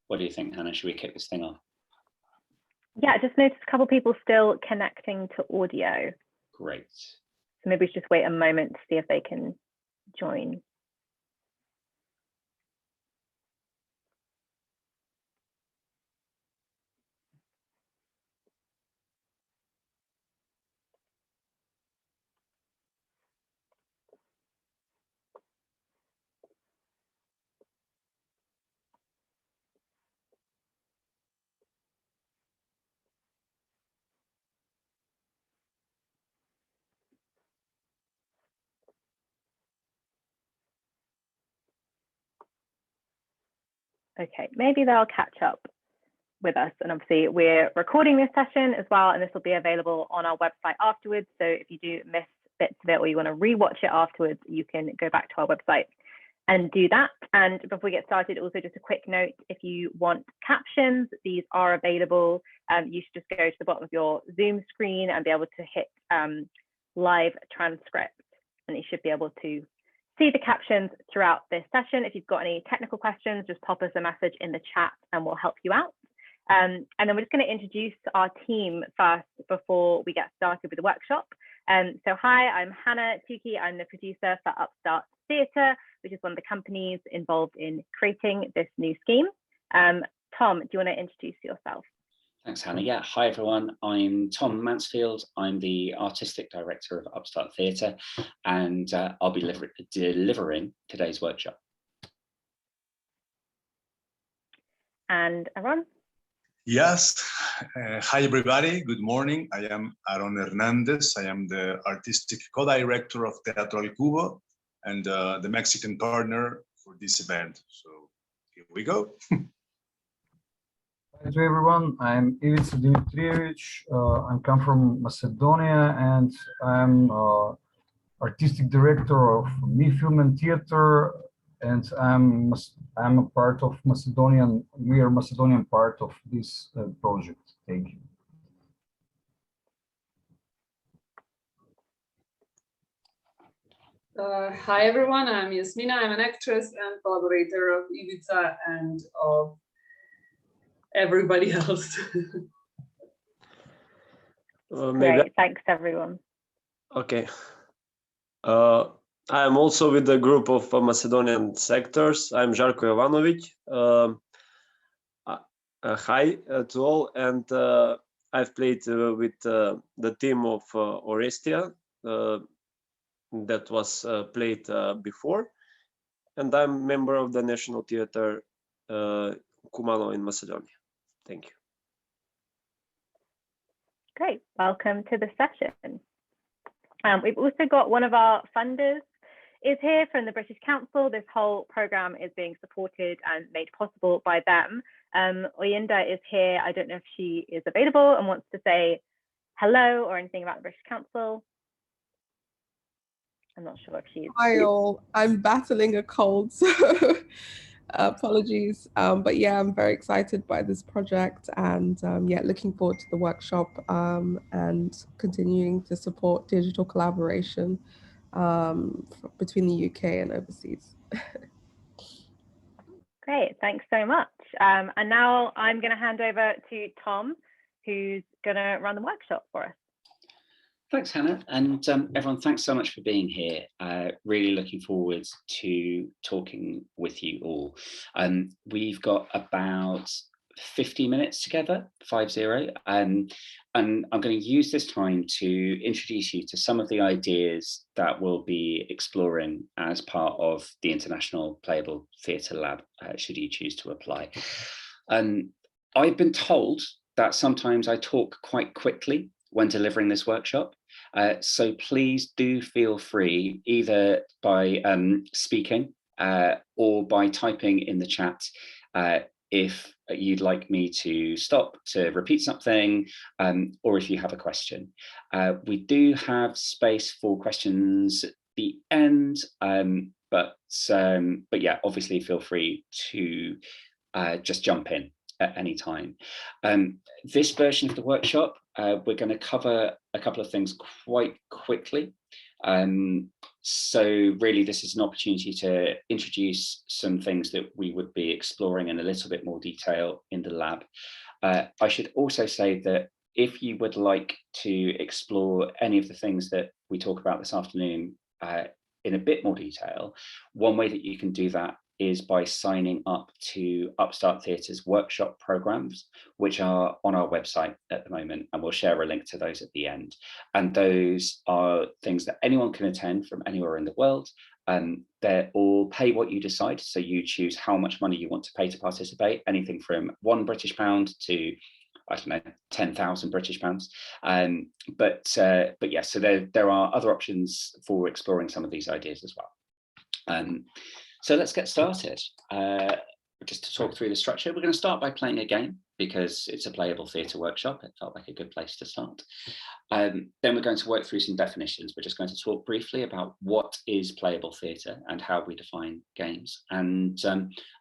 what do you think, Hannah? Should we kick this thing off? Yeah, I just noticed a couple of people still connecting to audio. Great. So maybe we should just wait a moment to see if they can join. Okay, maybe they'll catch up with us. And obviously we're recording this session as well, and this will be available on our website afterwards. So if you do miss bits of it or you want to rewatch it afterwards, you can go back to our website and do that. And before we get started, also just a quick note, if you want captions, these are available. You should just go to the bottom of your Zoom screen and be able to hit live transcript, and you should be able to see the captions throughout this session. If you've got any technical questions, just pop us a message in the chat and we'll help you out. And then we're just going to introduce our team first before we get started with the workshop. So hi, I'm Hannah Tukey. I'm the producer for Upstart Theatre, which is one of the companies involved in creating this new scheme. Tom, do you want to introduce yourself? Thanks, Hannah. Yeah, hi everyone. I'm Tom Mansfield. I'm the artistic director of Upstart Theatre, and I'll be delivering today's workshop. And Aaron? Yes. Hi, everybody. Good morning. I am Aaron Hernandez. I am the artistic co-director of Teatro El Cubo and the Mexican partner for this event. So here we go. Hi to everyone. I'm Ivica Dimitrievich. I come from Macedonia, and I'm artistic director of Me Film and Theater. And I'm a part of Macedonian. We are Macedonian part of this project. Thank you. Hi everyone. I'm Yasmina. I'm an actress and collaborator of Ivica and of everybody else. Great. Thanks everyone. Okay. I'm also with the group of Macedonian sectors. I'm Žarko Jovanović. Hi to all, and I've played with the team of Orestia that was played before, and I'm member of the National Theatre Kumano in Macedonia. Thank you. Great. Welcome to the session. We've also got one of our funders is here from the British Council. This whole program is being supported and made possible by them. Oyinda is here. I don't know if she is available and wants to say hello or anything about the British Council. I'm not sure if she's. Hi all. I'm battling a cold, so apologies. But yeah, I'm very excited by this project, and yeah, looking forward to the workshop and continuing to support digital collaboration between the UK and overseas. Great, thanks so much. And now I'm going to hand over to Tom, who's going to run the workshop for us. Thanks, Hannah, and everyone, thanks so much for being here. Really looking forward to talking with you all. We've got about 50 minutes together, 50, and I'm going to use this time to introduce you to some of the ideas that we'll be exploring as part of the International Playable Theatre Lab, should you choose to apply. I've been told that sometimes I talk quite quickly when delivering this workshop. So please do feel free, either by speaking or by typing in the chat if you'd like me to stop to repeat something, or if you have a question. We do have space for questions at the end, but yeah, obviously feel free to just jump in at any time. This version of the workshop, we're going to cover a couple of things quite quickly. So really, this is an opportunity to introduce some things that we would be exploring in a little bit more detail in the lab. I should also say that if you would like to explore any of the things that we talk about this afternoon in a bit more detail, one way that you can do that is by signing up to Upstart Theatre's workshop programs, which are on our website at the moment, and we'll share a link to those at the end. And those are things that anyone can attend from anywhere in the world. They're all pay what you decide. So you choose how much money you want to pay to participate, anything from £1 to, I don't know, 10,000 British pounds. But yes, so there are other options for exploring some of these ideas as well. So let's get started. Just to talk through the structure, we're going to start by playing a game because it's a playable theatre workshop. It felt like a good place to start. Then we're going to work through some definitions. We're just going to talk briefly about what is playable theatre and how we define games, and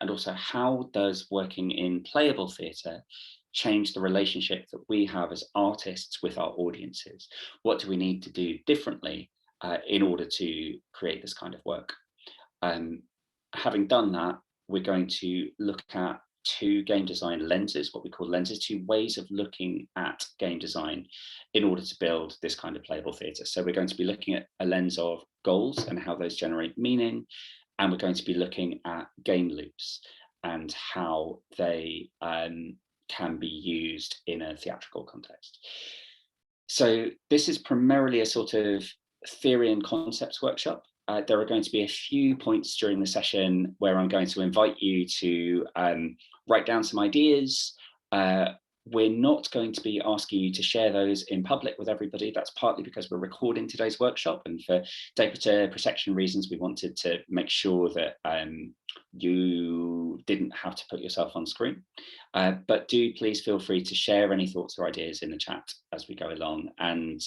also how does working in playable theatre change the relationship that we have as artists with our audiences? What do we need to do differently in order to create this kind of work? Having done that, we're going to look at two game design lenses, what we call lenses, two ways of looking at game design in order to build this kind of playable theatre. So we're going to be looking at a lens of goals and how those generate meaning, and we're going to be looking at game loops and how they can be used in a theatrical context. So this is primarily a sort of theory and concepts workshop. There are going to be a few points during the session where I'm going to invite you to write down some ideas. We're not going to be asking you to share those in public with everybody. That's partly because we're recording today's workshop, and for data protection reasons, we wanted to make sure that you didn't have to put yourself on screen. But do please feel free to share any thoughts or ideas in the chat as we go along. And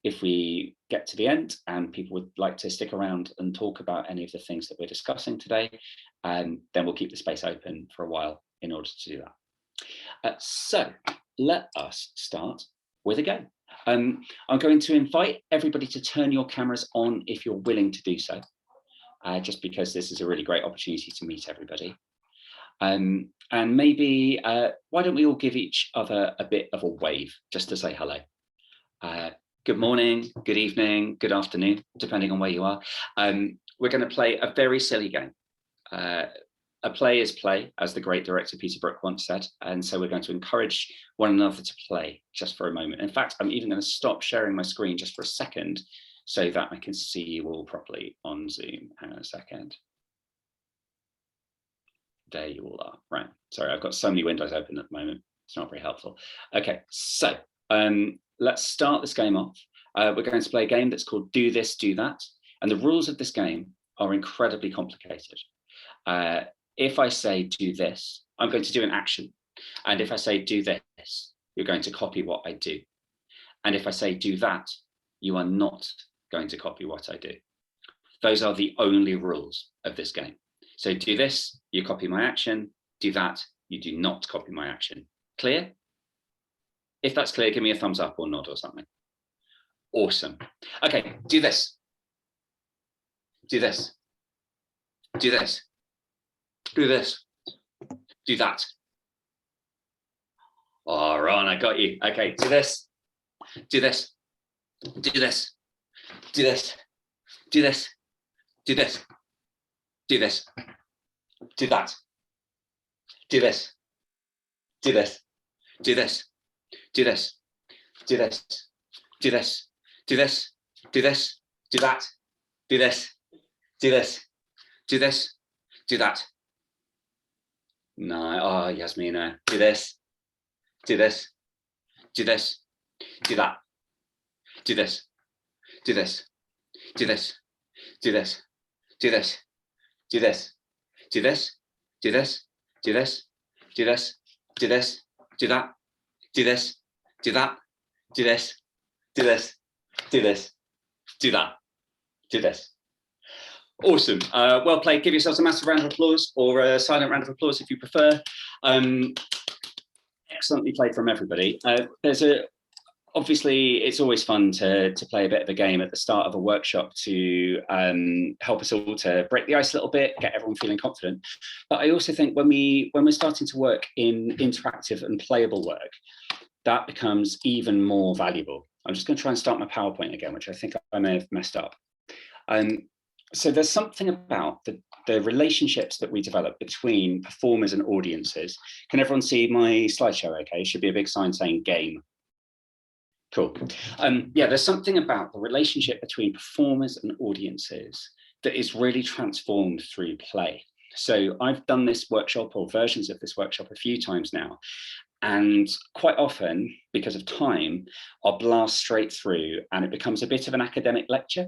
if we get to the end and people would like to stick around and talk about any of the things that we're discussing today, then we'll keep the space open for a while in order to do that. So let us start with a game. I'm going to invite everybody to turn your cameras on if you're willing to do so, just because this is a really great opportunity to meet everybody. And maybe, why don't we all give each other a bit of a wave just to say hello. Good morning, good evening, good afternoon, depending on where you are. We're going to play a very silly game. A play is play, as the great director Peter Brook once said. And so we're going to encourage one another to play just for a moment. In fact, I'm even going to stop sharing my screen just for a second so that I can see you all properly on Zoom. Hang on a second. There you all are. Right. Sorry, I've got so many windows open at the moment. It's not very helpful. Okay, so let's start this game off. We're going to play a game that's called Do This, Do That. And the rules of this game are incredibly complicated. If I say do this, I'm going to do an action. And if I say do this, you're going to copy what I do. And if I say do that, you are not going to copy what I do. Those are the only rules of this game. So do this, you copy my action. Do that, you do not copy my action. Clear? If that's clear, give me a thumbs up or nod or something. Awesome. Okay, do this. Do this. Do this. Do this. Do that. Oh, Ron, I got you. Okay, do this. Do this. Do this. Do this. Do this. Do this. Do this. Do that. Do this. Do this. Do this. Do this. Do this. Do this. Do this. Do this. Do that. Do this. Do this. Do this. Do that. No. Oh, Yasmina. Do this. Do this. Do this. Do that. Do this. Do this. Do this. Do this. Do this. Do this. Do this. Do this. Do this. Do this. Do this. Do that. Do this. Do that. Do this. Do this. Do this. Do that. Do this. Awesome. Well played. Give yourselves a massive round of applause, or a silent round of applause if you prefer. Excellently played from everybody. There's obviously, it's always fun to play a bit of a game at the start of a workshop to help us all to break the ice a little bit, get everyone feeling confident. But I also think when we're starting to work in interactive and playable work, that becomes even more valuable. I'm just going to try and start my PowerPoint again, which I think I may have messed up. So there's something about the relationships that we develop between performers and audiences. Can everyone see my slideshow okay? Should be a big sign saying game. Cool. Yeah, there's something about the relationship between performers and audiences that is really transformed through play. So I've done this workshop or versions of this workshop a few times now. And quite often, because of time, I'll blast straight through and it becomes a bit of an academic lecture.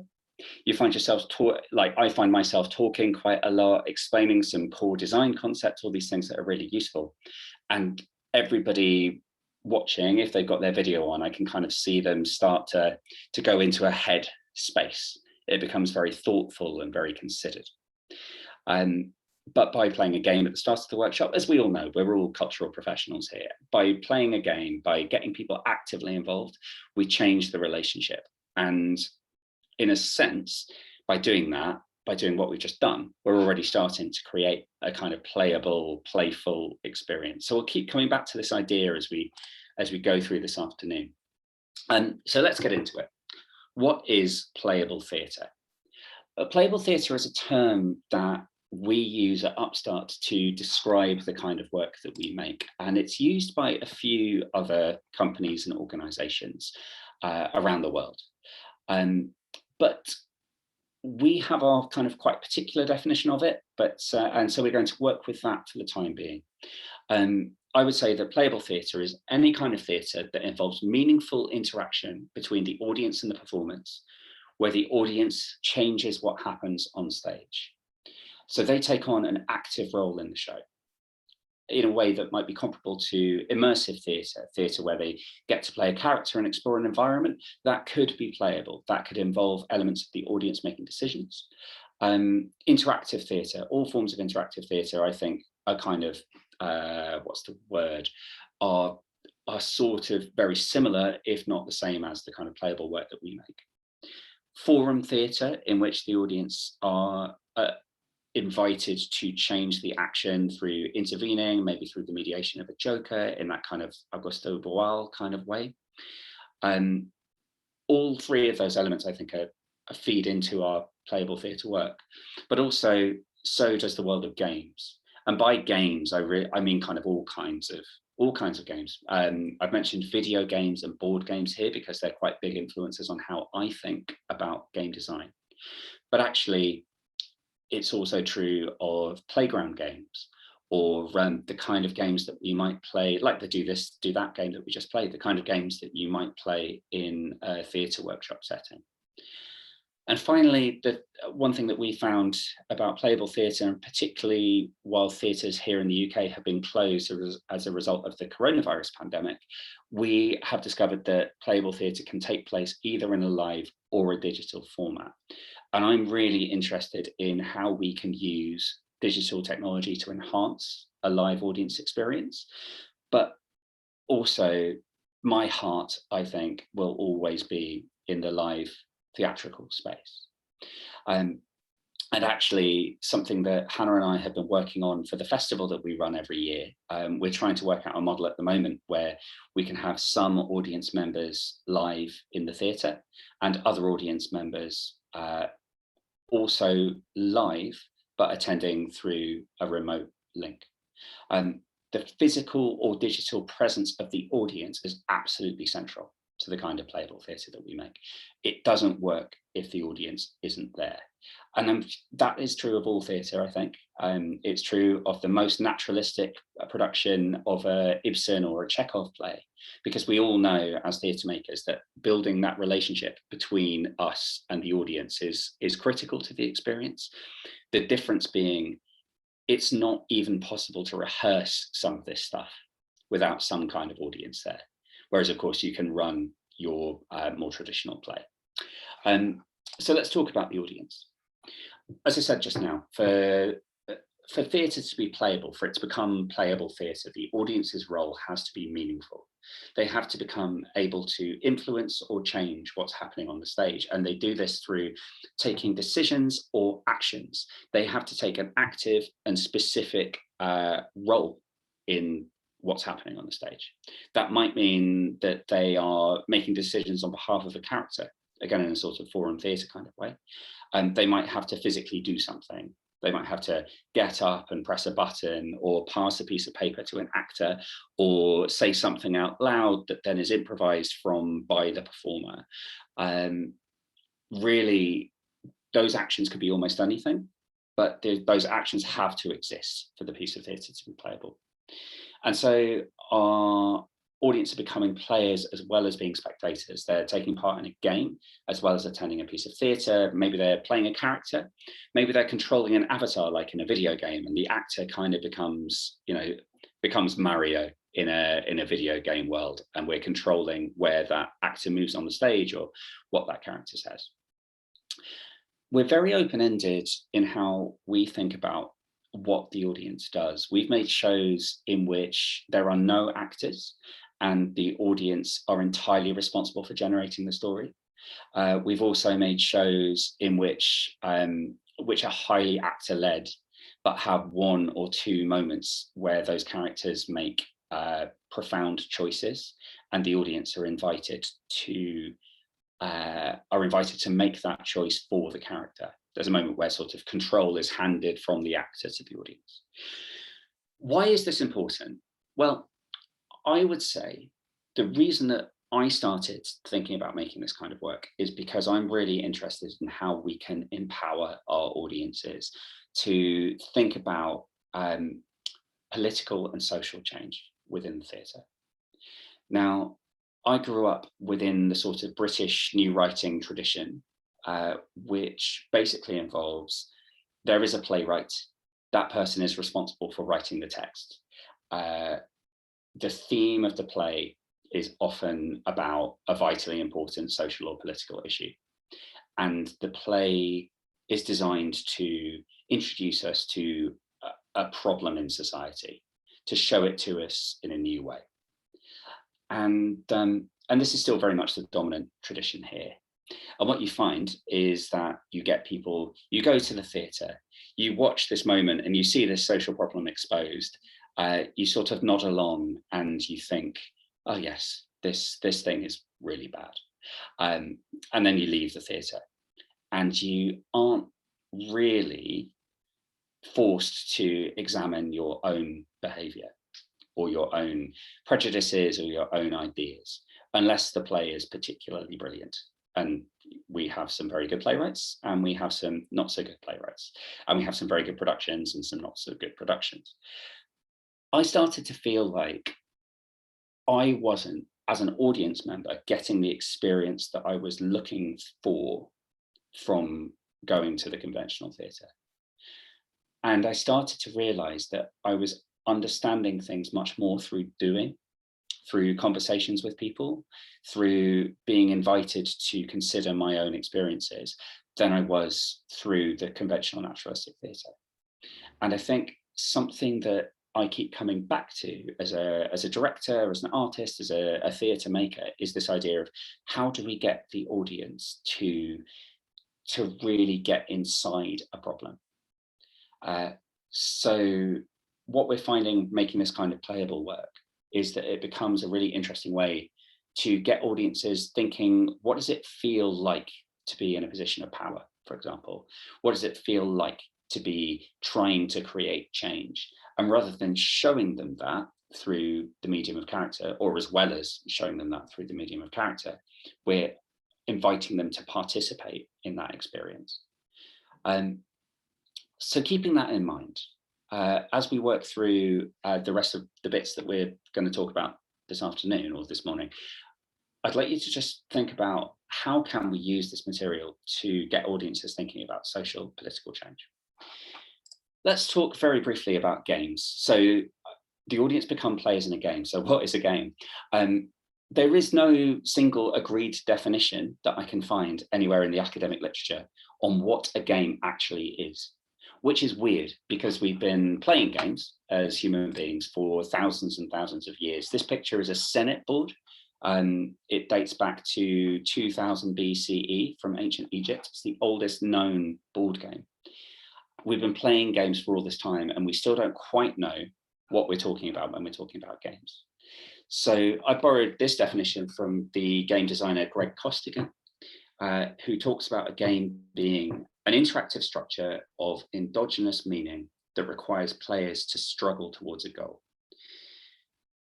You find yourself like I find myself talking quite a lot, explaining some core design concepts, all these things that are really useful. And everybody watching, if they've got their video on, I can kind of see them start to go into a head space. It becomes very thoughtful and very considered. But by playing a game at the start of the workshop, as we all know, we're all cultural professionals here. By playing a game, by getting people actively involved, we change the relationship. And in a sense, by doing that, by doing what we've just done, we're already starting to create a kind of playable, playful experience. So we'll keep coming back to this idea as we go through this afternoon. So let's get into it. What is playable theatre? Playable theatre is a term that we use at Upstart to describe the kind of work that we make. And it's used by a few other companies and organizations around the world. But we have our kind of quite particular definition of it, and so we're going to work with that for the time being. I would say that playable theatre is any kind of theatre that involves meaningful interaction between the audience and the performance, where the audience changes what happens on stage. So they take on an active role in the show in a way that might be comparable to immersive theatre where they get to play a character and explore an environment. That could be playable. That could involve elements of the audience making decisions. Interactive theatre, all forms of interactive theatre, I think, are kind of, what's the word, are sort of very similar, if not the same as the kind of playable work that we make. Forum theatre, in which the audience are invited to change the action through intervening, maybe through the mediation of a joker in that kind of Augusto Boal kind of way. All three of those elements, I think, feed into our playable theatre work, but also so does the world of games. And by games, I mean kind of all kinds of games. I've mentioned video games and board games here because they're quite big influences on how I think about game design. But actually, it's also true of playground games or the kind of games that you might play, like the do this, do that game that we just played, the kind of games that you might play in a theatre workshop setting. And finally, the one thing that we found about playable theatre, and particularly while theatres here in the UK have been closed as a result of the coronavirus pandemic, we have discovered that playable theatre can take place either in a live or a digital format. And I'm really interested in how we can use digital technology to enhance a live audience experience. But also, my heart, I think, will always be in the live theatrical space. And actually, something that Hannah and I have been working on for the festival that we run every year, we're trying to work out a model at the moment where we can have some audience members live in the theatre and other audience members also live, but attending through a remote link. The physical or digital presence of the audience is absolutely central to the kind of playable theatre that we make. It doesn't work if the audience isn't there. And that is true of all theatre, I think. It's true of the most naturalistic production of a Ibsen or a Chekhov play, because we all know as theatre makers that building that relationship between us and the audience is critical to the experience. The difference being, it's not even possible to rehearse some of this stuff without some kind of audience there. Whereas, of course, you can run your more traditional play. So let's talk about the audience. As I said just now, for for theatre to be playable, for it to become playable theatre, the audience's role has to be meaningful. They have to become able to influence or change what's happening on the stage. And they do this through taking decisions or actions. They have to take an active and specific role in what's happening on the stage. That might mean that they are making decisions on behalf of a character, again, in a sort of forum theatre kind of way. And they might have to physically do something. They might have to get up and press a button or pass a piece of paper to an actor or say something out loud that then is improvised by the performer. Really, those actions could be almost anything, but those actions have to exist for the piece of theatre to be playable. And so our audience are becoming players as well as being spectators. They're taking part in a game as well as attending a piece of theatre. Maybe they're playing a character. Maybe they're controlling an avatar like in a video game, and the actor kind of becomes Mario in a video game world, and we're controlling where that actor moves on the stage or what that character says. We're very open-ended in how we think about what the audience does. We've made shows in which there are no actors and the audience are entirely responsible for generating the story. We've also made shows in which are highly actor-led, but have one or two moments where those characters make profound choices, and the audience are invited to make that choice for the character. There's a moment where sort of control is handed from the actor to the audience. Why is this important? Well, I would say the reason that I started thinking about making this kind of work is because I'm really interested in how we can empower our audiences to think about political and social change within the theatre. Now, I grew up within the sort of British new writing tradition, which basically involves there is a playwright, that person is responsible for writing the text. The theme of the play is often about a vitally important social or political issue. And the play is designed to introduce us to a problem in society, to show it to us in a new way. And this is still very much the dominant tradition here. And what you find is that you get people, you go to the theatre, you watch this moment and you see this social problem exposed, you sort of nod along and you think, oh yes, this thing is really bad. And then you leave the theatre and you aren't really forced to examine your own behaviour or your own prejudices or your own ideas, unless the play is particularly brilliant. And we have some very good playwrights and we have some not so good playwrights, and we have some very good productions and some not so good productions. I started to feel like I wasn't, as an audience member, getting the experience that I was looking for from going to the conventional theatre. And I started to realize that I was understanding things much more through doing, through conversations with people, through being invited to consider my own experiences, than I was through the conventional naturalistic theatre. And I think something that I keep coming back to as a director, as an artist, as a theatre maker, is this idea of how do we get the audience to really get inside a problem. So what we're finding making this kind of playable work is that it becomes a really interesting way to get audiences thinking, what does it feel like to be in a position of power, for example? What does it feel like to be trying to create change? And rather than showing them that through the medium of character, or as well as showing them that through the medium of character, we're inviting them to participate in that experience. So keeping that in mind, as we work through the rest of the bits that we're going to talk about this afternoon or this morning, I'd like you to just think about how can we use this material to get audiences thinking about social political change. Let's talk very briefly about games. So the audience become players in a game. So what is a game? There is no single agreed definition that I can find anywhere in the academic literature on what a game actually is. which is weird because we've been playing games as human beings for thousands and thousands of years. This picture is a Senate board. It dates back to 2000 BCE from ancient Egypt. It's the oldest known board game. We've been playing games for all this time, and we still don't quite know what we're talking about when we're talking about games. So I borrowed this definition from the game designer Greg Costigan, who talks about a game being an interactive structure of endogenous meaning that requires players to struggle towards a goal.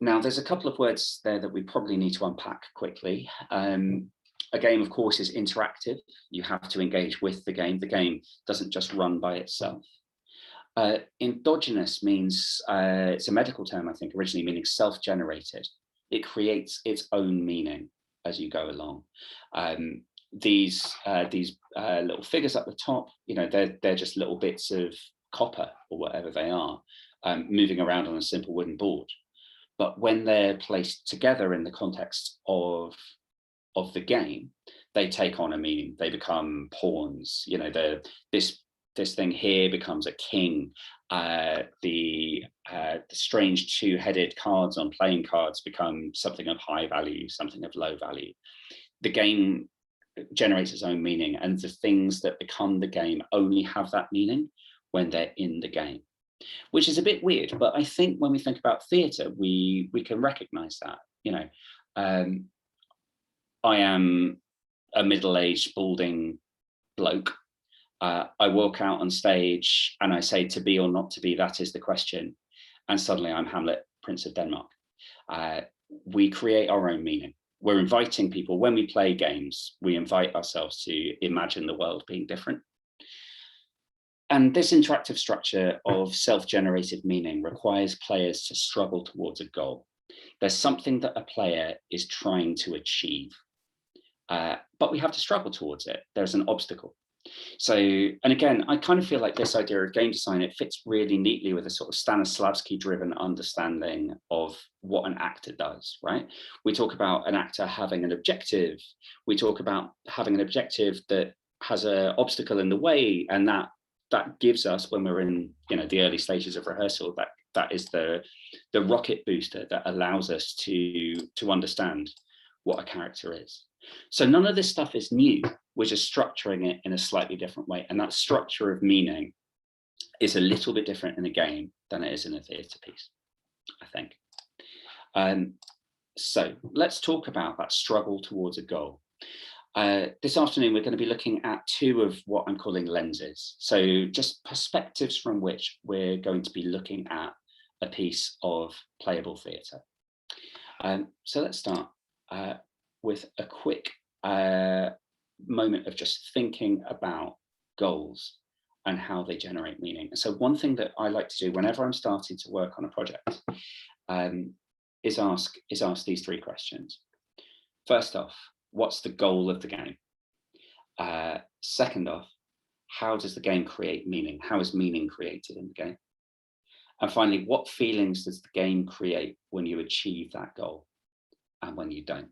Now, there's a couple of words there that we probably need to unpack quickly. A game, of course, is interactive. You have to engage with the game. The game doesn't just run by itself. Endogenous means, it's a medical term, I think, originally meaning self-generated. It creates its own meaning as you go along. These little figures up the top, they're just little bits of copper or whatever they are, moving around on a simple wooden board. But when they're placed together in the context of the game, they take on a meaning. They become pawns. This thing here becomes a king. The strange two-headed cards on playing cards become something of high value, something of low value. The game generates its own meaning, and the things that become the game only have that meaning when they're in the game, which is a bit weird. But I think when we think about theatre, we can recognize that. I am a middle-aged balding bloke. I walk out on stage and I say, to be or not to be, that is the question. And suddenly I'm Hamlet, Prince of Denmark. We create our own meaning. We're inviting people, when we play games, we invite ourselves to imagine the world being different. And this interactive structure of self-generated meaning requires players to struggle towards a goal. There's something that a player is trying to achieve, but we have to struggle towards it. There's an obstacle. So, and again, I kind of feel like this idea of game design, it fits really neatly with a sort of Stanislavski driven understanding of what an actor does, right? We talk about an actor having an objective. We talk about having an objective that has an obstacle in the way, and that gives us, when we're in the early stages of rehearsal, that is the rocket booster that allows us to understand what a character is. So none of this stuff is new. We're just structuring it in a slightly different way. And that structure of meaning is a little bit different in a game than it is in a theatre piece, I think. So let's talk about that struggle towards a goal. This afternoon, we're going to be looking at two of what I'm calling lenses. So just perspectives from which we're going to be looking at a piece of playable theatre. So let's start with a quick moment of just thinking about goals and how they generate meaning. So one thing that I like to do whenever I'm starting to work on a project is ask these three questions. First off, what's the goal of the game? Second off, how does the game create meaning? How is meaning created in the game? And finally, what feelings does the game create when you achieve that goal and when you don't?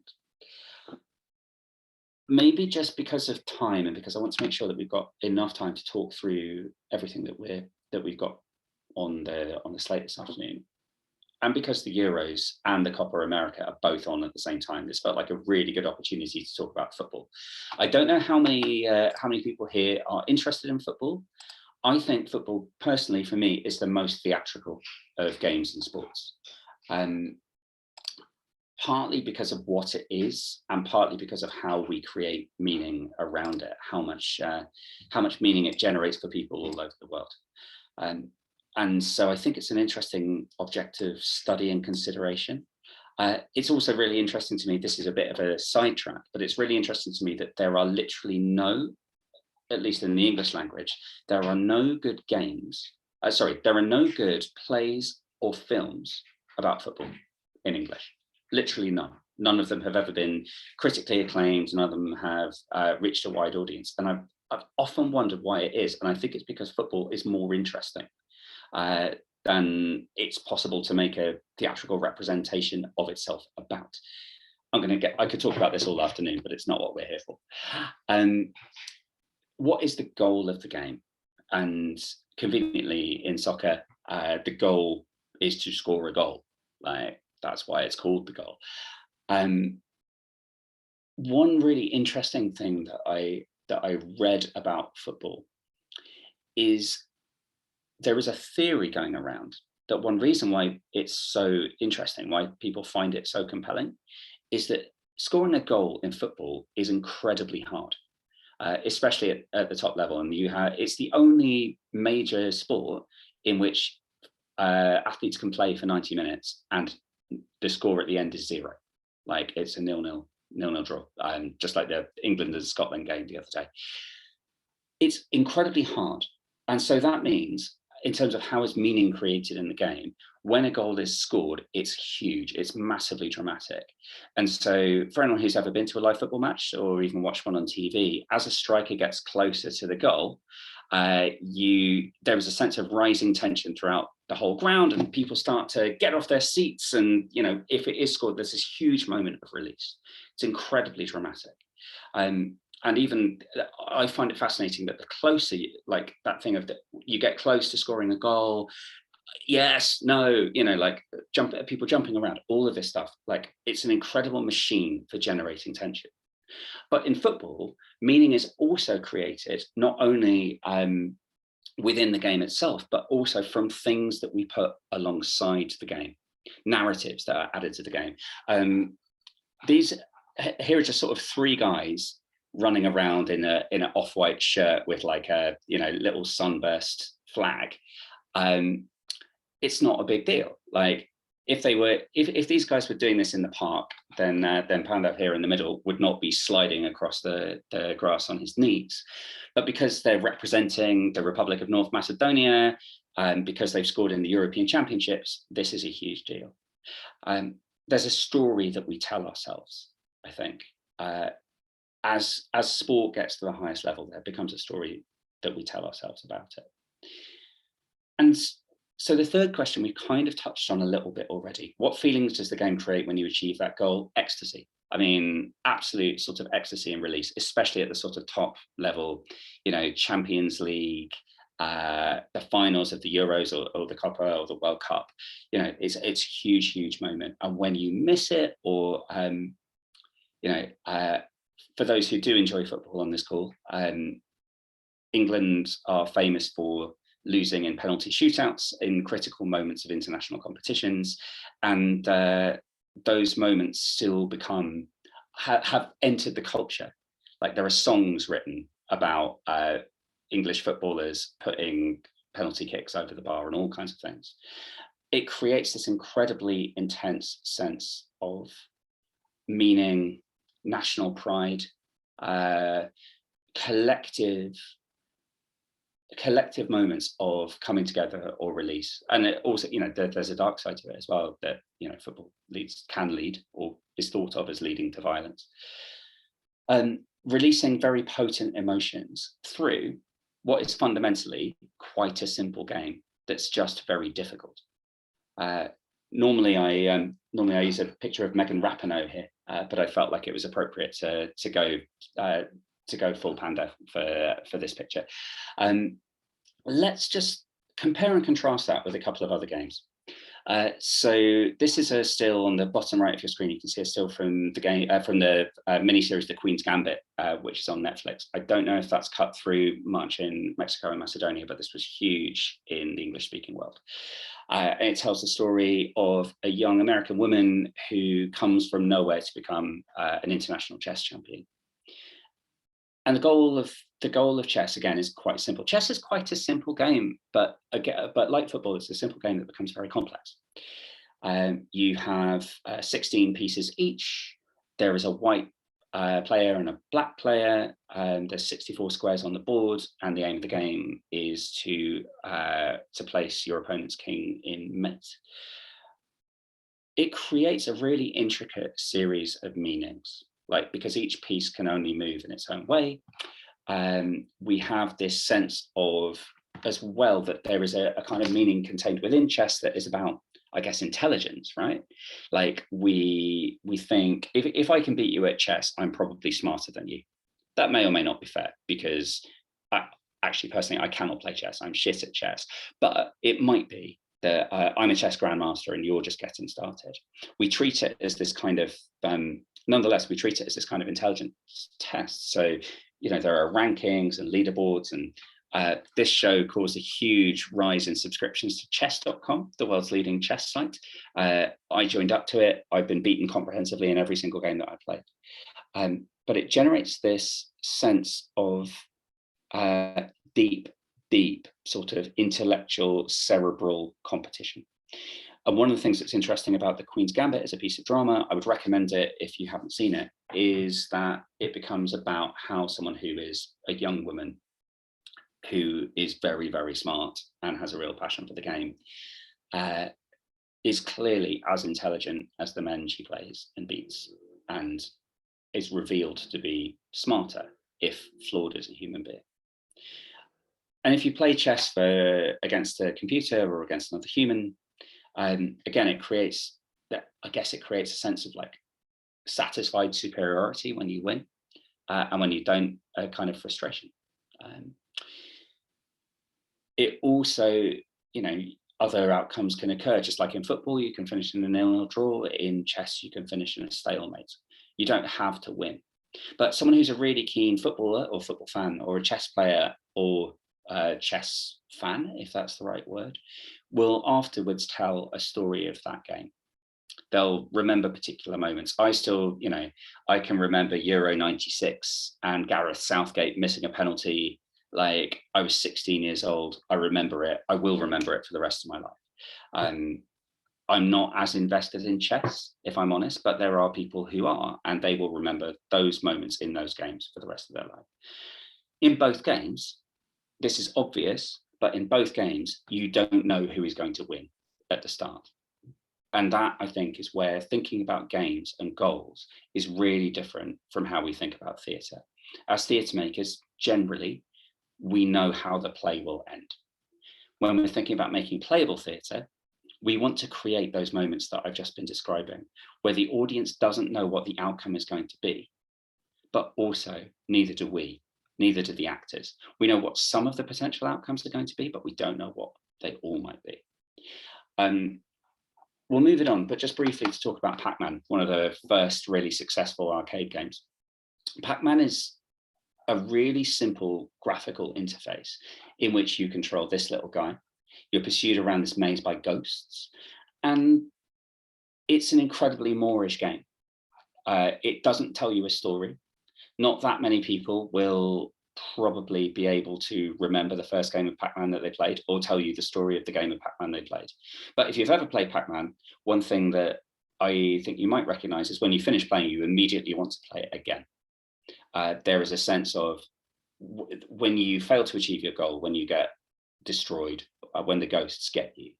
Maybe just because of time, and because I want to make sure that we've got enough time to talk through everything that we've got on the slate this afternoon, and because the Euros and the Copa America are both on at the same time, this felt like a really good opportunity to talk about football. I don't know how many people here are interested in football. I think football, personally, for me, is the most theatrical of games and sports. Partly because of what it is, and partly because of how we create meaning around it, how much meaning it generates for people all over the world. And so I think it's an interesting objective study and consideration. It's also really interesting to me, this is a bit of a sidetrack, but it's really interesting to me that there are literally no, at least in the English language, there are no good there are no good plays or films about football in English. Literally none. None of them have ever been critically acclaimed. None of them have reached a wide audience. And I've often wondered why it is. And I think it's because football is more interesting than it's possible to make a theatrical representation of itself about. I could talk about this all afternoon, but it's not what we're here for. What is the goal of the game? And conveniently in soccer, the goal is to score a goal. Like, that's why it's called the goal. One really interesting thing that I read about football is there is a theory going around that one reason why it's so interesting, why people find it so compelling, is that scoring a goal in football is incredibly hard, especially at the top level. And it's the only major sport in which athletes can play for 90 minutes and the score at the end is 0. Like, it's a 0-0 draw, just like the England and Scotland game the other day. It's incredibly hard. And so that means, in terms of how is meaning created in the game, when a goal is scored, it's huge, it's massively dramatic. And so for anyone who's ever been to a live football match or even watched one on TV, as a striker gets closer to the goal, there is a sense of rising tension throughout the whole ground, and people start to get off their seats. And, you know, if it is scored, there's this huge moment of release. It's incredibly dramatic. And even I find it fascinating that the closer, like that thing of you get close to scoring a goal, yes, no, you know, like people jumping around, all of this stuff, like it's an incredible machine for generating tension. But in football, meaning is also created not only within the game itself, but also from things that we put alongside the game, narratives that are added to the game. Here are just sort of 3 guys running around in an off-white shirt with like a, you know, little sunburst flag. It's not a big deal. Like, if these guys were doing this in the park, then Pandav here in the middle would not be sliding across the grass on his knees. But because they're representing the Republic of North Macedonia, because they've scored in the European Championships, this is a huge deal. There's a story that we tell ourselves, I think. As sport gets to the highest level, there becomes a story that we tell ourselves about it. And so the third question we kind of touched on a little bit already. What feelings does the game create when you achieve that goal? Ecstasy. I mean, absolute sort of ecstasy and release, especially at the sort of top level, you know, Champions League, the finals of the Euros or the Copa or the World Cup. You know, it's a huge, huge moment. And when you miss it, or, you know, for those who do enjoy football on this call, England are famous for losing in penalty shootouts in critical moments of international competitions, and those moments still have entered the culture. Like, there are songs written about English footballers putting penalty kicks over the bar and all kinds of things. It creates this incredibly intense sense of meaning, national pride, collective moments of coming together or release. And it also, you know, there's a dark side to it as well, that, you know, football can lead or is thought of as leading to violence. Releasing very potent emotions through what is fundamentally quite a simple game that's just very difficult. Normally I use a picture of Megan Rapinoe here, but I felt like it was appropriate to go full Panda for this picture. Let's just compare and contrast that with a couple of other games. So this is a still on the bottom right of your screen. You can see a still from the game, from the miniseries The Queen's Gambit, which is on Netflix. I don't know if that's cut through much in Mexico and Macedonia, but this was huge in the English-speaking world. And it tells the story of a young American woman who comes from nowhere to become an international chess champion. And the goal of chess, again, is quite simple. Chess is quite a simple game, but like football, it's a simple game that becomes very complex. You have 16 pieces each. There is a white player and a black player. There's 64 squares on the board, and the aim of the game is to place your opponent's king in mate. It creates a really intricate series of meanings. Like, because each piece can only move in its own way, we have this sense of, as well, that there is a kind of meaning contained within chess that is about, I guess, intelligence, right? Like, we think, if I can beat you at chess, I'm probably smarter than you. That may or may not be fair, because actually, personally, I cannot play chess. I'm shit at chess. But it might be that I'm a chess grandmaster and you're just getting started. We treat it as this kind of, nonetheless, we treat it as this kind of intelligence test. So, you know, there are rankings and leaderboards, and this show caused a huge rise in subscriptions to chess.com, the world's leading chess site. I joined up to it. I've been beaten comprehensively in every single game that I played. But it generates this sense of deep sort of intellectual, cerebral competition. And one of the things that's interesting about The Queen's Gambit as a piece of drama, I would recommend it if you haven't seen it, is that it becomes about how someone who is a young woman who is very, very smart and has a real passion for the game is clearly as intelligent as the men she plays and beats, and is revealed to be smarter if flawed as a human being. And if you play chess against a computer or against another human, again, it creates that, I guess it creates a sense of like satisfied superiority when you win, and when you don't, a kind of frustration. It also, you know, other outcomes can occur, just like in football, you can finish in a 0-0 draw. In chess, you can finish in a stalemate. You don't have to win. But someone who's a really keen footballer or football fan, or a chess player or chess fan, if that's the right word, will afterwards tell a story of that game. They'll remember particular moments. I still, you know, I can remember Euro 96 and Gareth Southgate missing a penalty. Like, I was 16 years old. I remember it. I will remember it for the rest of my life. I'm not as invested in chess, if I'm honest, but there are people who are, and they will remember those moments in those games for the rest of their life. In both games, this is obvious, but in both games, you don't know who is going to win at the start. And that, I think, is where thinking about games and goals is really different from how we think about theatre. As theatre makers, generally, we know how the play will end. When we're thinking about making playable theatre, we want to create those moments that I've just been describing, where the audience doesn't know what the outcome is going to be, but also neither do we, neither do the actors. We know what some of the potential outcomes are going to be, but we don't know what they all might be. We'll move it on, but just briefly to talk about Pac-Man, one of the first really successful arcade games. Pac-Man is a really simple graphical interface in which you control this little guy. You're pursued around this maze by ghosts, and it's an incredibly Moorish game. It doesn't tell you a story. Not that many people will probably be able to remember the first game of Pac-Man that they played, or tell you the story of the game of Pac-Man they played. But if you've ever played Pac-Man, one thing that I think you might recognize is when you finish playing, you immediately want to play it again. There is a sense of when you fail to achieve your goal, when you get destroyed, when the ghosts get you,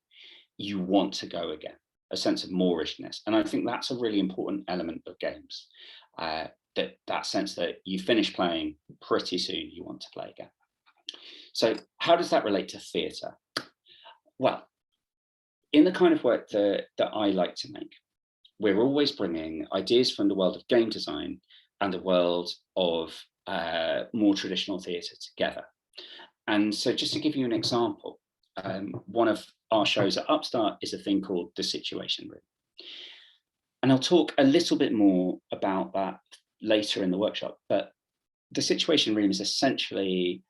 you want to go again, a sense of Moorishness. And I think that's a really important element of games. That sense that you finish playing, pretty soon you want to play again. So how does that relate to theatre? Well, in the kind of work that I like to make, we're always bringing ideas from the world of game design and the world of more traditional theatre together. And so just to give you an example, one of our shows at Upstart is a thing called The Situation Room. And I'll talk a little bit more about that later in the workshop, but The Situation Room is essentially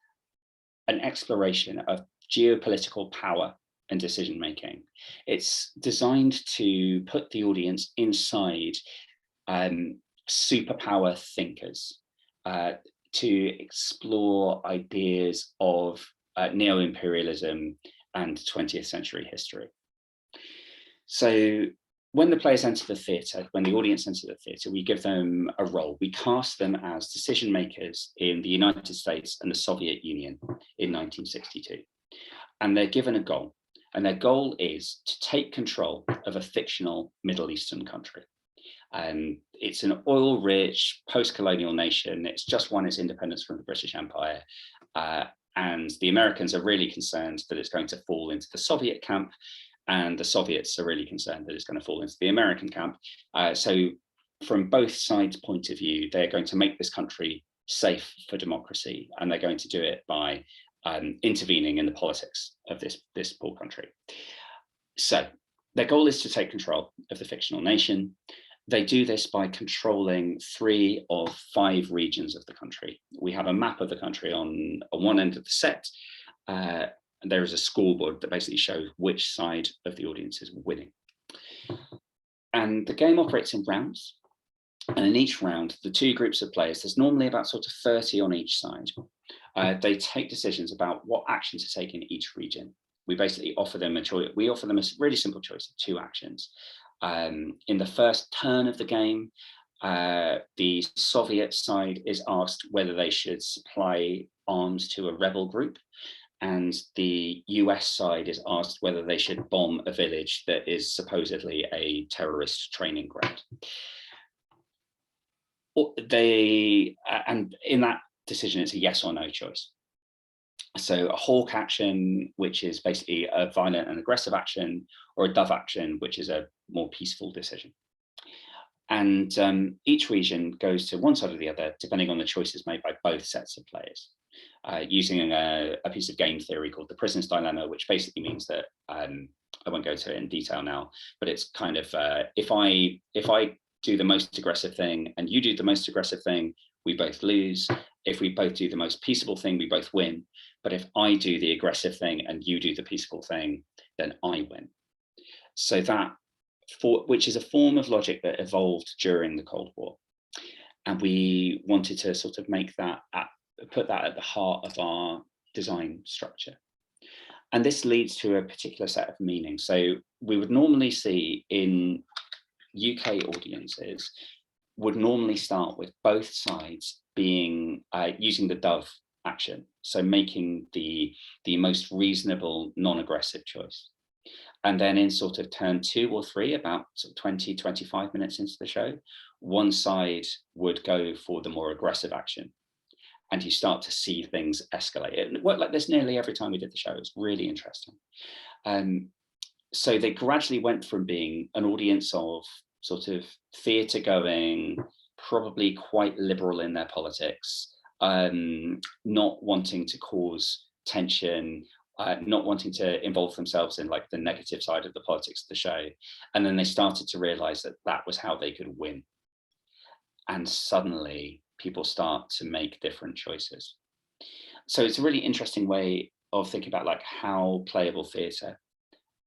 an exploration of geopolitical power and decision making. It's designed to put the audience inside superpower thinkers, to explore ideas of neo-imperialism and 20th century history. So when the players enter the theatre, when the audience enter the theatre, we give them a role. We cast them as decision makers in the United States and the Soviet Union in 1962. And they're given a goal. And their goal is to take control of a fictional Middle Eastern country. It's an oil-rich post-colonial nation. It's just won its independence from the British Empire. And the Americans are really concerned that it's going to fall into the Soviet camp. And the Soviets are really concerned that it's going to fall into the American camp. So from both sides' point of view, they're going to make this country safe for democracy. And they're going to do it by intervening in the politics of this poor country. So their goal is to take control of the fictional nation. They do this by controlling 3 of 5 regions of the country. We have a map of the country on one end of the set. And there is a scoreboard that basically shows which side of the audience is winning. And the game operates in rounds. And in each round, the 2 groups of players, there's normally about sort of 30 on each side. They take decisions about what action to take in each region. We basically offer them a choice. We offer them a really simple choice of 2 actions. In the first turn of the game, the Soviet side is asked whether they should supply arms to a rebel group, and the US side is asked whether they should bomb a village that is supposedly a terrorist training ground. And in that decision, it's a yes or no choice. So a hawk action, which is basically a violent and aggressive action, or a dove action, which is a more peaceful decision. And each region goes to one side or the other, depending on the choices made by both sets of players, using a piece of game theory called the prisoner's dilemma, which basically means that, I won't go into it in detail now, but it's kind of, if I do the most aggressive thing and you do the most aggressive thing, we both lose. If we both do the most peaceable thing, we both win. But if I do the aggressive thing and you do the peaceful thing, then I win. So that, which is a form of logic that evolved during the Cold War. And we wanted to sort of make that, put that at the heart of our design structure. And this leads to a particular set of meanings. So we would normally see in UK audiences, would normally start with both sides being using the dove action, so making the most reasonable non-aggressive choice. And then in sort of turn 2 or 3, about sort of 20, 25 minutes into the show, one side would go for the more aggressive action. And you start to see things escalate. It worked like this nearly every time we did the show. It was really interesting. So they gradually went from being an audience of sort of theatre going, probably quite liberal in their politics, not wanting to cause tension, not wanting to involve themselves in like the negative side of the politics of the show. And then they started to realize that that was how they could win. And suddenly people start to make different choices. So it's a really interesting way of thinking about like how playable theatre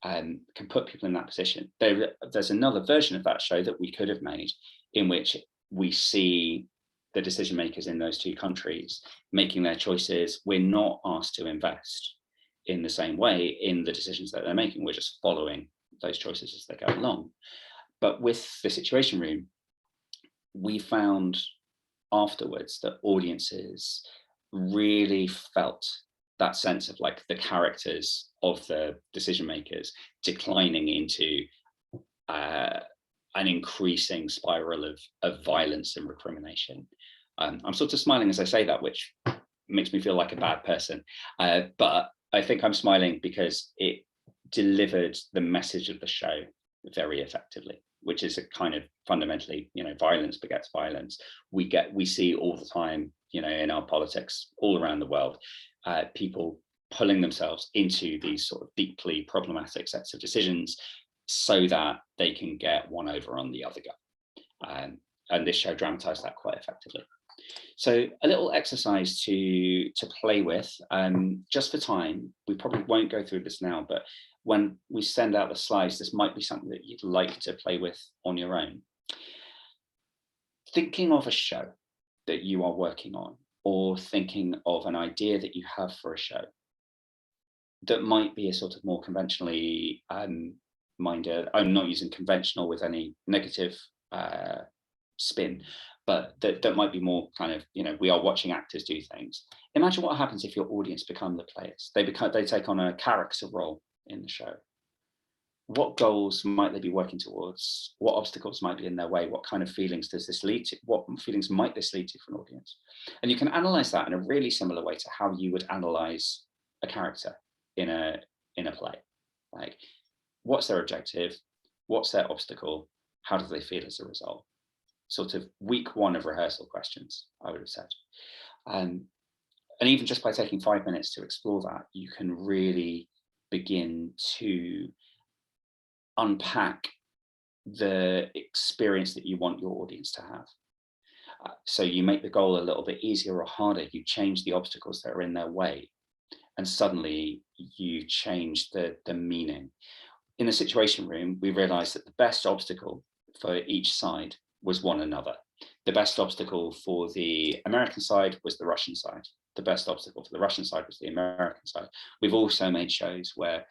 can put people in that position. There's another version of that show that we could have made in which we see the decision makers in those 2 countries making their choices. We're not asked to invest in the same way in the decisions that they're making. We're just following those choices as they go along. But with the Situation Room, we found afterwards that audiences really felt that sense of like the characters of the decision makers declining into an increasing spiral of violence and recrimination. I'm sort of smiling as I say that, which makes me feel like a bad person. But I think I'm smiling because it delivered the message of the show very effectively, which is a kind of fundamentally, you know, violence begets violence. We see all the time, you know, in our politics all around the world, people pulling themselves into these sort of deeply problematic sets of decisions so that they can get one over on the other guy. And this show dramatized that quite effectively. So a little exercise to play with, just for time. We probably won't go through this now, but when we send out the slides, this might be something that you'd like to play with on your own. Thinking of a show that you are working on, or thinking of an idea that you have for a show that might be a sort of more conventionally minded. I'm not using conventional with any negative spin, but that might be more kind of, you know, we are watching actors do things. Imagine what happens if your audience become the players. They take on a character role in the show. What goals might they be working towards? What obstacles might be in their way? What kind of feelings does this lead to? What feelings might this lead to for an audience? And you can analyze that in a really similar way to how you would analyze a character in a play. Like, what's their objective? What's their obstacle? How do they feel as a result? Sort of week 1 of rehearsal questions, I would have said. and even just by taking 5 minutes to explore that, you can really begin to unpack the experience that you want your audience to have. So you make the goal a little bit easier or harder, you change the obstacles that are in their way, and suddenly you change the meaning. In the situation room, we realized that the best obstacle for each side was one another. The best obstacle for the American side was the Russian side. The best obstacle for the Russian side was the American side. We've also made shows where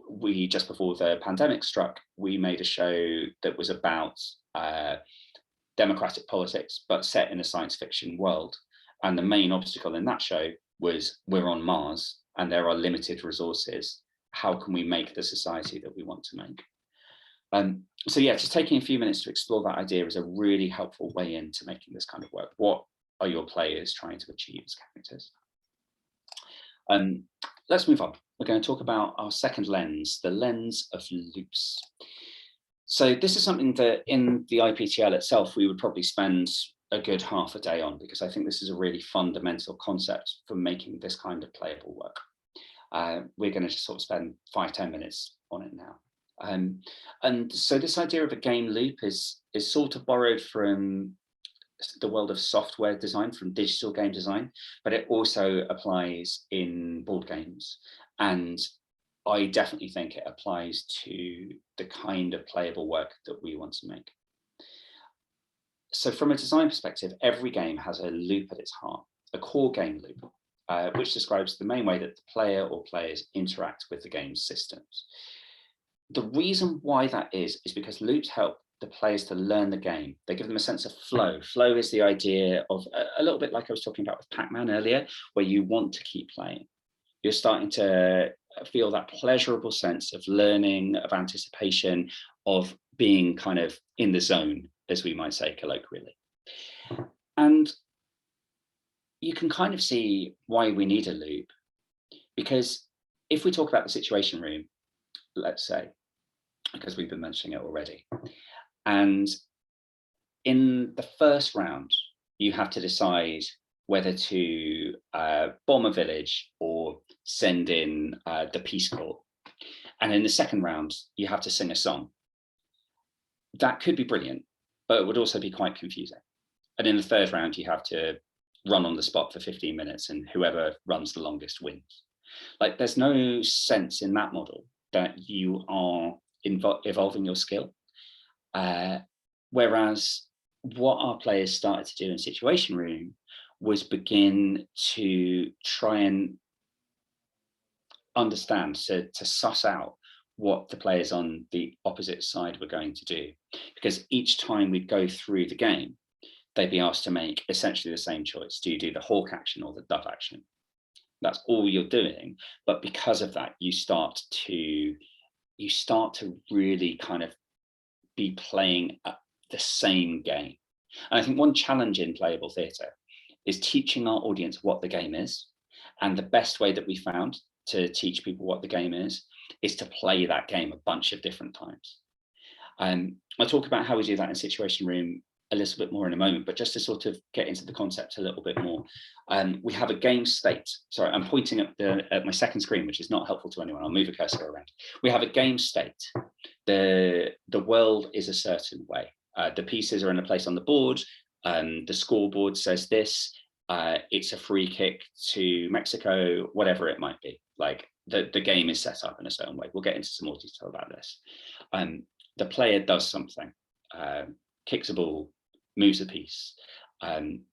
we, just before the pandemic struck, we made a show that was about democratic politics, but set in a science fiction world. And the main obstacle in that show was, we're on Mars and there are limited resources. How can we make the society that we want to make? So yeah, just taking a few minutes to explore that idea is a really helpful way into making this kind of work. What are your players trying to achieve as characters? Let's move on. We're going to talk about our second lens, the lens of loops. So this is something that in the IPTL itself, we would probably spend a good half a day on, because I think this is a really fundamental concept for making this kind of playable work. We're going to just sort of spend 5-10 minutes on it now. And so this idea of a game loop is sort of borrowed from the world of software design, from digital game design, but it also applies in board games. And I definitely think it applies to the kind of playable work that we want to make. So from a design perspective, every game has a loop at its heart, a core game loop, which describes the main way that the player or players interact with the game's systems. The reason why that is because loops help the players to learn the game. They give them a sense of flow. Flow is the idea of a little bit like I was talking about with Pac-Man earlier, where you want to keep playing. You're starting to feel that pleasurable sense of learning, of anticipation, of being kind of in the zone, as we might say colloquially. And you can kind of see why we need a loop, because if we talk about the situation room, let's say, because we've been mentioning it already, and in the first round, you have to decide whether to bomb a village or send in the Peace Corps. And in the second round, you have to sing a song. That could be brilliant, but it would also be quite confusing. And in the third round, you have to run on the spot for 15 minutes and whoever runs the longest wins. Like, there's no sense in that model that you are evolving your skill. Whereas what our players started to do in Situation Room was begin to try and understand, to suss out what the players on the opposite side were going to do. Because each time we'd go through the game, they'd be asked to make essentially the same choice. Do you do the hawk action or the dove action? That's all you're doing. But because of that, you start to really kind of be playing the same game. And I think one challenge in playable theatre is teaching our audience what the game is. And the best way that we found to teach people what the game is to play that game a bunch of different times. I'll talk about how we do that in Situation Room a little bit more in a moment, but just to sort of get into the concept a little bit more, we have a game state. Sorry, I'm pointing at my second screen, which is not helpful to anyone. I'll move a cursor around. We have a game state. The world is a certain way. The pieces are in a place on the board. The scoreboard says this. It's a free kick to Mexico, whatever it might be. Like the game is set up in a certain way. We'll get into some more detail about this. The player does something, kicks a ball, moves a piece,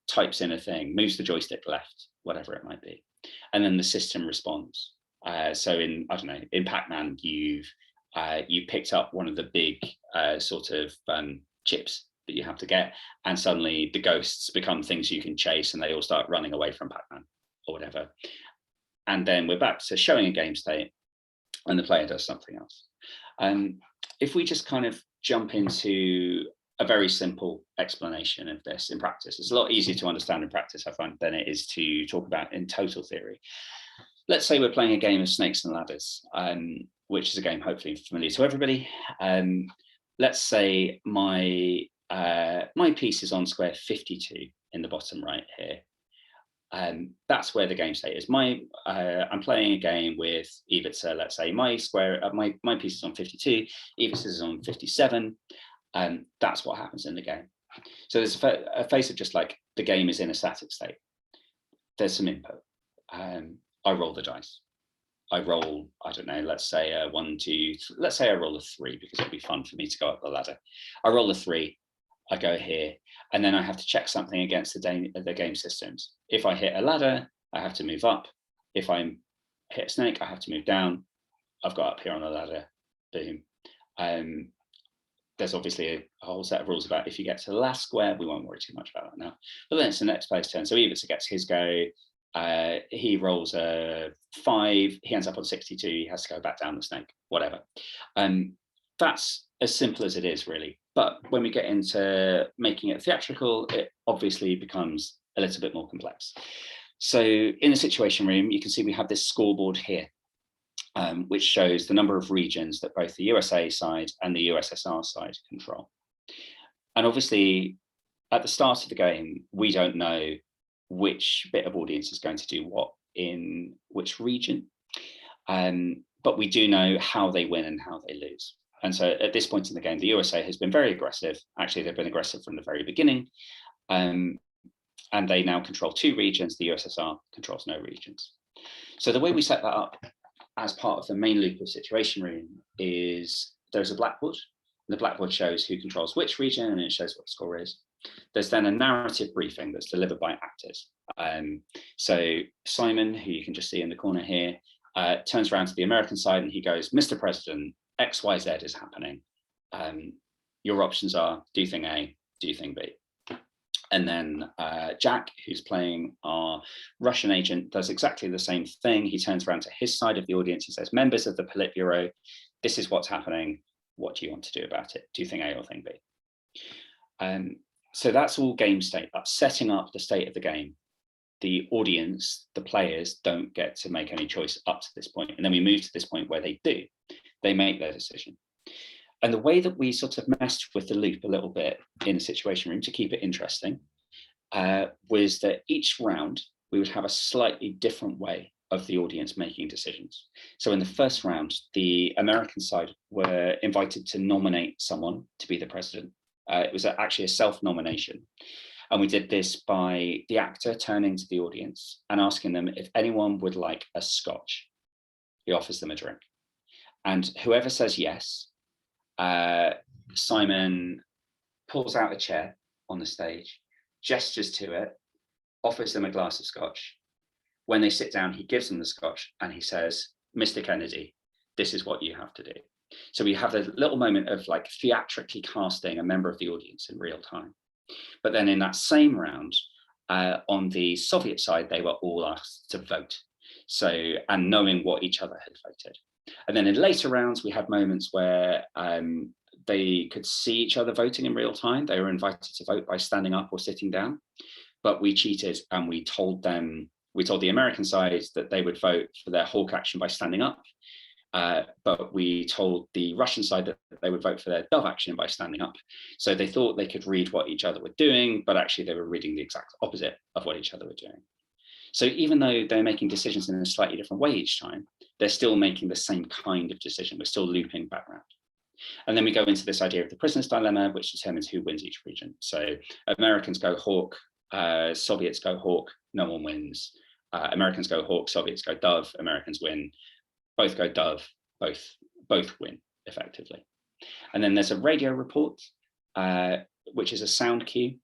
types in a thing, moves the joystick left, whatever it might be. And then the system responds. So in, I don't know, in Pac-Man, you picked up one of the big sort of chips that you have to get, and suddenly the ghosts become things you can chase and they all start running away from Pac-Man or whatever. And then we're back to showing a game state and the player does something else. If we just kind of jump into a very simple explanation of this in practice, it's a lot easier to understand in practice, I find, than it is to talk about in total theory. Let's say we're playing a game of Snakes and Ladders, which is a game hopefully familiar to everybody. Let's say my piece is on square 52 in the bottom right here. That's where the game state is. I'm playing a game with Ivica, let's say my piece is on 52, Ivica is on 57, and that's what happens in the game. So there's a phase of just like the game is in a static state. There's some input. I roll the dice. I roll, I don't know, let's say a 1, 2, let's say I roll a 3 because it'd be fun for me to go up the ladder. I roll a 3, I go here, and then I have to check something against the game systems. If I hit a ladder, I have to move up. If I hit a snake, I have to move down. I've got up here on the ladder, boom. There's obviously a whole set of rules about if you get to the last square. We won't worry too much about that now. But then it's the next player's turn. So Ivica gets his go. He rolls a 5. He ends up on 62. He has to go back down the snake, whatever. That's as simple as it is, really. But when we get into making it theatrical, it obviously becomes a little bit more complex. So in the Situation Room, you can see we have this scoreboard here, which shows the number of regions that both the USA side and the USSR side control. And obviously, at the start of the game, we don't know which bit of audience is going to do what in which region. But we do know how they win and how they lose. And so at this point in the game, the USA has been very aggressive. Actually, they've been aggressive from the very beginning. And they now control 2 regions. The USSR controls no regions. So the way we set that up as part of the main loop of Situation Room is there's a blackboard. The blackboard shows who controls which region and it shows what the score is. There's then a narrative briefing that's delivered by actors. So Simon, who you can just see in the corner here, turns around to the American side and he goes, "Mr. President, XYZ is happening. Your options are do thing A, do thing B." And then Jack, who's playing our Russian agent, does exactly the same thing. He turns around to his side of the audience. He says, "Members of the Politburo, this is what's happening. What do you want to do about it? Do thing A or thing B?" So that's all game state. That's setting up the state of the game. The audience, the players, don't get to make any choice up to this point. And then we move to this point where they do. They make their decision. And the way that we sort of messed with the loop a little bit in the Situation Room to keep it interesting was that each round we would have a slightly different way of the audience making decisions. So in the first round, the American side were invited to nominate someone to be the president. It was actually a self-nomination. And we did this by the actor turning to the audience and asking them if anyone would like a scotch. He offers them a drink. And whoever says yes, Simon pulls out a chair on the stage, gestures to it, offers them a glass of scotch. When they sit down, he gives them the scotch and he says, "Mr. Kennedy, this is what you have to do." So we have a little moment of like theatrically casting a member of the audience in real time. But then in that same round, on the Soviet side, they were all asked to vote. So, and knowing what each other had voted. And then in later rounds, we had moments where they could see each other voting in real time. They were invited to vote by standing up or sitting down. But we cheated and we told the American side that they would vote for their hawk action by standing up. But we told the Russian side that they would vote for their dove action by standing up. So they thought they could read what each other were doing, but actually they were reading the exact opposite of what each other were doing. So even though they're making decisions in a slightly different way each time, they're still making the same kind of decision. We're still looping back around. And then we go into this idea of the prisoner's dilemma, which determines who wins each region. So Americans go hawk, Soviets go hawk, no one wins. Americans go hawk, Soviets go dove, Americans win. Both go dove, both win effectively. And then there's a radio report, which is a sound cue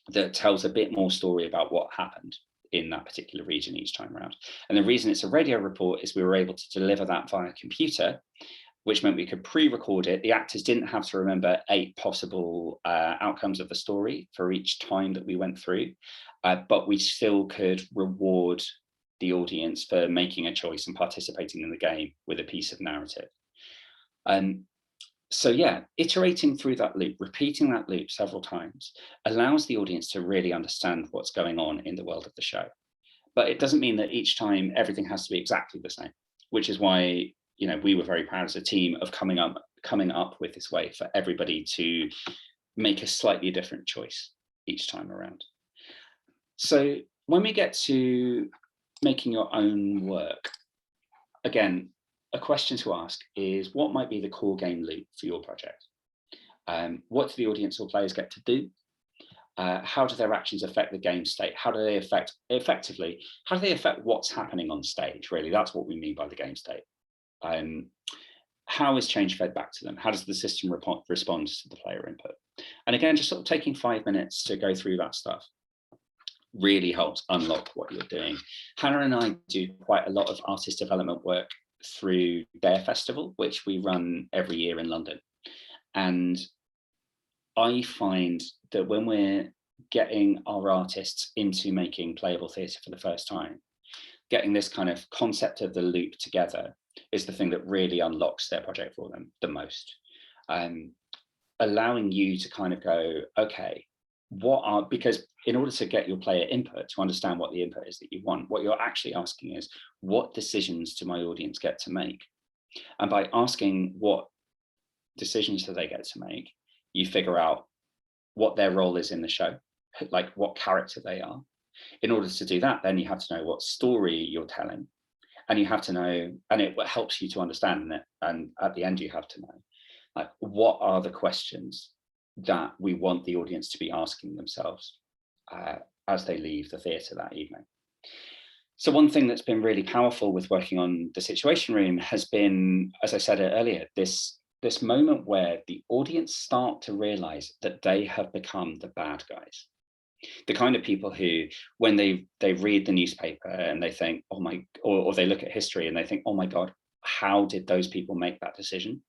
that tells a bit more story about what happened in that particular region each time around. And the reason it's a radio report is we were able to deliver that via computer, which meant we could pre-record it. The actors didn't have to remember 8 possible outcomes of the story for each time that we went through, but we still could reward the audience for making a choice and participating in the game with a piece of narrative. So yeah, iterating through that loop, repeating that loop several times allows the audience to really understand what's going on in the world of the show. But it doesn't mean that each time everything has to be exactly the same, which is why, you know, we were very proud as a team of coming up with this way for everybody to make a slightly different choice each time around. So when we get to making your own work, again, a question to ask is, what might be the core game loop for your project? What do the audience or players get to do? How do their actions affect the game state? How do they affect what's happening on stage? Really, that's what we mean by the game state. How is change fed back to them? How does the system respond to the player input? And again, just sort of taking 5 minutes to go through that stuff really helps unlock what you're doing. Hannah and I do quite a lot of artist development work through Dare Festival, which we run every year in London. And I find that when we're getting our artists into making playable theatre for the first time, getting this kind of concept of the loop together is the thing that really unlocks their project for them the most. Allowing you to kind of go, okay, because in order to get your player input, to understand what the input is that you want, what you're actually asking is, what decisions do my audience get to make? And by asking what decisions do they get to make, you figure out what their role is in the show, like what character they are. In order to do that, then you have to know what story you're telling, and you have to know, and it helps you to understand it. And at the end, you have to know, like, what are the questions that we want the audience to be asking themselves as they leave the theatre that evening. So one thing that's been really powerful with working on the Situation Room has been, as I said earlier, this moment where the audience start to realize that they have become the bad guys. The kind of people who, when they read the newspaper and they think, oh my, or they look at history and they think, oh my God, how did those people make that decision?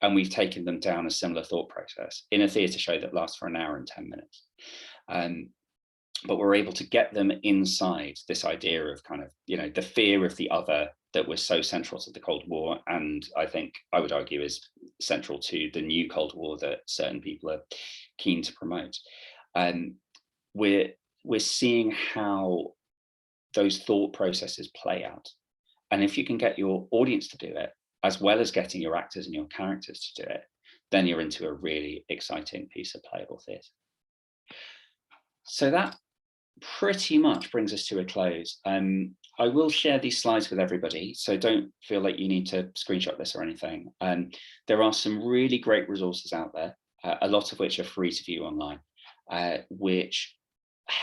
And we've taken them down a similar thought process in a theatre show that lasts for an hour and 10 minutes. But we're able to get them inside this idea of kind of, the fear of the other that was so central to the Cold War, and I think I would argue is central to the new Cold War that certain people are keen to promote. We're seeing how those thought processes play out. And if you can get your audience to do it, as well as getting your actors and your characters to do it, then you're into a really exciting piece of playable theatre. So that pretty much brings us to a close. I will share these slides with everybody, so don't feel like you need to screenshot this or anything. There are some really great resources out there, a lot of which are free to view online, which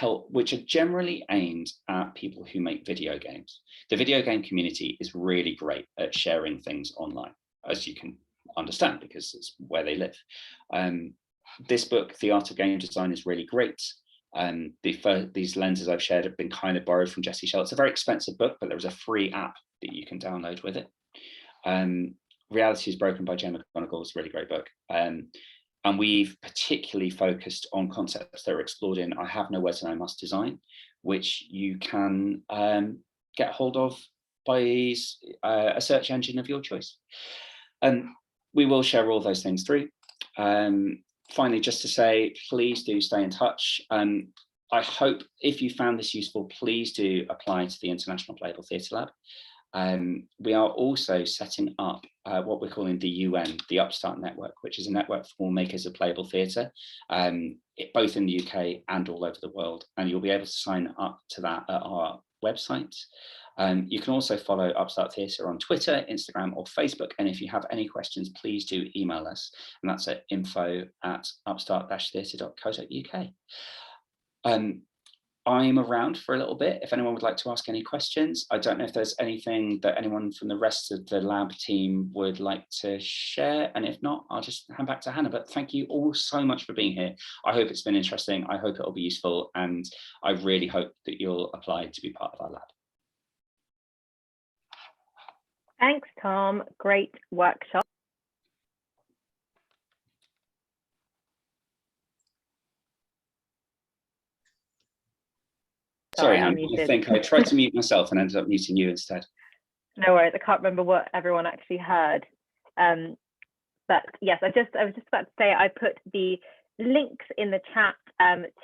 are generally aimed at people who make video games. The video game community is really great at sharing things online, as you can understand, because it's where they live. This book, The Art of Game Design, is really great. These lenses I've shared have been kind of borrowed from Jesse Schell. It's a very expensive book, but there's a free app that you can download with it. Reality is Broken by Jay McGonigal is a really great book. And we've particularly focused on concepts that are explored in I Have No Words and I Must Design, which you can get hold of by a search engine of your choice. We will share all those things through. Finally, just to say, please do stay in touch. I hope if you found this useful, please do apply to the International Playable Theatre Lab. We are also setting up what we're calling the UN, the Upstart Network, which is a network for makers of playable theatre, both in the UK and all over the world. And you'll be able to sign up to that at our website. You can also follow Upstart Theatre on Twitter, Instagram, or Facebook. And if you have any questions, please do email us. And that's at info@upstart-theatre.co.uk. I'm around for a little bit if anyone would like to ask any questions. I don't know if there's anything that anyone from the rest of the lab team would like to share. And if not, I'll just hand back to Hannah. But thank you all so much for being here. I hope it's been interesting. I hope it'll be useful. And I really hope that you'll apply to be part of our lab. Thanks, Tom. Great workshop. Sorry, Hannah, I think I tried to mute myself and ended up muting you instead. No worries, I can't remember what everyone actually heard. But yes, I was just about to say I put the links in the chat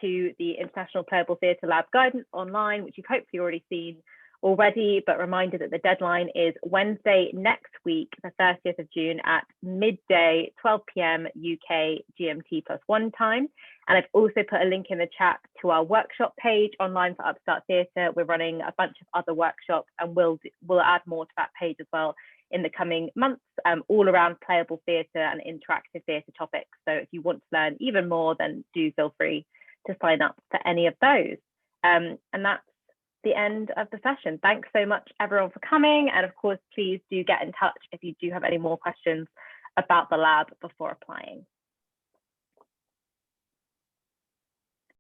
to the International Playable Theatre Lab guidance online, which you've hopefully already seen, already, but reminded that the deadline is Wednesday next week, the 30th of June at midday, 12 p.m. UK GMT +1 time. And I've also put a link in the chat to our workshop page online for Upstart Theatre. We're running a bunch of other workshops, and we'll add more to that page as well in the coming months, all around playable theatre and interactive theatre topics. So if you want to learn even more, then do feel free to sign up for any of those. And that's the end of the session. Thanks so much everyone for coming, and of course please do get in touch if you do have any more questions about the lab before applying.